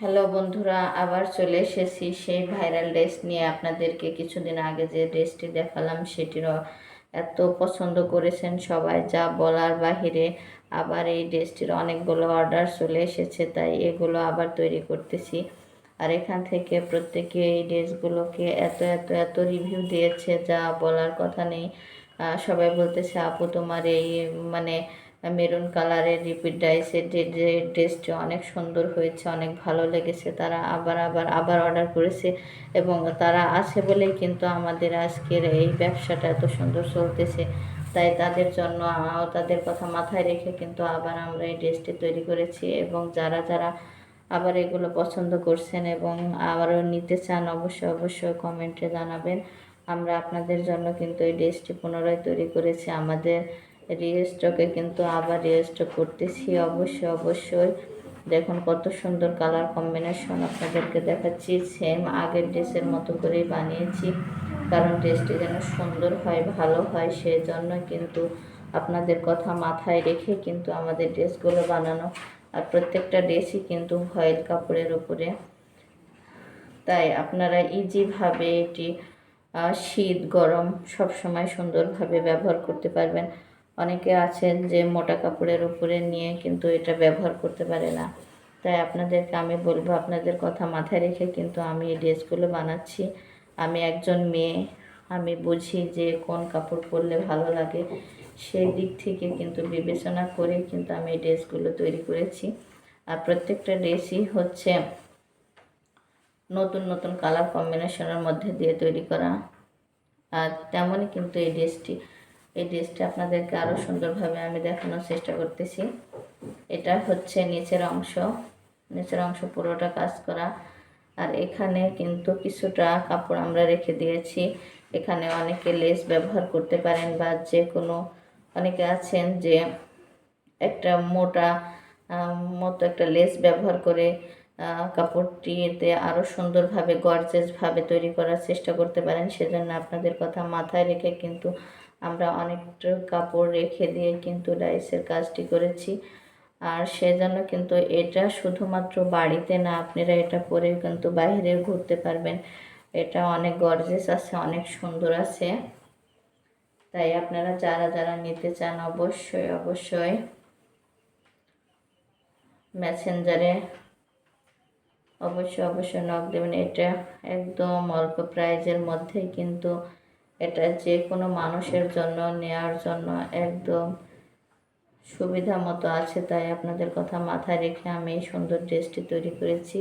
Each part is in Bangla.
হ্যালো বন্ধুরা, আবার চলে এসেছি সেই ভাইরাল ড্রেস নিয়ে। আপনাদেরকে কিছুদিন আগে যে ড্রেসটি দেখালাম সেটিরও এত পছন্দ করেছেন সবাই, যা বলার বাহিরে। আবার এই ড্রেসটির অনেকগুলো অর্ডার চলে এসেছে, তাই এগুলো আবার তৈরি করতেছি। আর এখান থেকে প্রত্যেকে এই ড্রেসগুলোকে এত এত এত রিভিউ দিয়েছে, যা বলার কথা নেই। সবাই বলতেছে আপু তোমার এই মানে মেরুন কালারের রিপিট ডাইসের যে ড্রেসটি অনেক সুন্দর হয়েছে, অনেক ভালো লেগেছে। তারা আবার আবার আবার অর্ডার করেছে এবং তারা আছে বলেই কিন্তু আমাদের আজকের এই ব্যবসাটা এত সুন্দর চলতেছে। তাই তাদের জন্য তাদের কথা মাথায় রেখে কিন্তু আবার আমরা এই ড্রেসটি তৈরি করেছি। এবং যারা যারা আবার এগুলো পছন্দ করছেন এবং আবারও নিতে চান, অবশ্যই অবশ্যই কমেন্টে জানাবেন। আমরা আপনাদের জন্য কিন্তু এই ড্রেসটি পুনরায় তৈরি করেছি। আমাদের রিস্টকে কিন্তু আবার রিস্টক করতেছি। অবশ্যই অবশ্যই দেখুন কত সুন্দর কালার কম্বিনেশন আপনাদেরকে দেখাচ্ছি। সেম আগের ড্রেসের মতো করেই বানিয়েছি, কারণ ড্রেসটি যেন সুন্দর হয়, ভালো হয়, সেই জন্য কিন্তু আপনাদের কথা মাথায় রেখে কিন্তু আমাদের ড্রেসগুলো বানানো। আর প্রত্যেকটা ড্রেসই কিন্তু ভয়েল কাপড়ের উপরে, তাই আপনারা ইজিভাবে এটি শীত গরম সব সময় সুন্দরভাবে ব্যবহার করতে পারবেন। অনেকে আছেন যে মোটা কাপড়ের উপরে নিয়ে কিন্তু এটা ব্যবহার করতে পারে না। তাই আপনাদেরকে আমি বলবো, আপনাদের কথা মাথায় রেখে কিন্তু আমি এই ড্রেসগুলো বানাচ্ছি। আমি একজন মেয়ে, আমি বুঝি যে কোন কাপড় পরলে ভালো লাগে, সেই দিক থেকে কিন্তু বিবেচনা করে কিন্তু আমি এই ড্রেসগুলো তৈরি করেছি। আর প্রত্যেকটা ড্রেসই হচ্ছে নতুন নতুন কালার কম্বিনেশনের মধ্যে দিয়ে তৈরি করা। আর তেমনই কিন্তু এই ড্রেসটি আপনাদেরকে আরও সুন্দরভাবে আমি দেখানোর চেষ্টা করতেছি। এটা হচ্ছে নিচের অংশ পুরোটা কাজ করা। আর এখানে কিন্তু কিছুটা কাপড় আমরা রেখে দিয়েছি। এখানে অনেকে লেস ব্যবহার করতে পারেন, বা যে কোনো অনেকে আছেন যে একটা মোটা মতো একটা লেস ব্যবহার করে কাপড়টিতে আরও সুন্দরভাবে গর্জেসভাবে তৈরি করার চেষ্টা করতে পারেন। সেজন্য আপনাদের কথা মাথায় রেখে কিন্তু আমরা অনেকটা কাপড় রেখে দিয়ে কিন্তু ডাইসের কাজটি করেছি। আর সেজন্য কিন্তু এটা শুধুমাত্র বাড়িতে না, আপনারা এটা পরে কিন্তু বাইরে ঘুরতে পারবেন। এটা অনেক গর্জেস আছে, অনেক সুন্দর আছে। তাই আপনারা যারা যারা নিতে চান অবশ্যই অবশ্যই মেসেঞ্জারে অবশ্যই নক দেবেন। এটা একদম অল্প প্রাইজের মধ্যেই কিন্তু এটা যে কোনো মানুষের জন্য নেওয়ার জন্য একদম সুবিধা মতো আছে। তাই আপনাদের কথা মাথায় রেখে আমি এই সুন্দর ড্রেসটি তৈরি করেছি।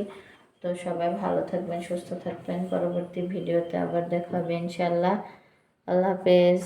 তো সবাই ভালো থাকবেন, সুস্থ থাকবেন। পরবর্তী ভিডিওতে আবার দেখা হবে ইনশাল্লাহ। আল্লাহ হাফেজ।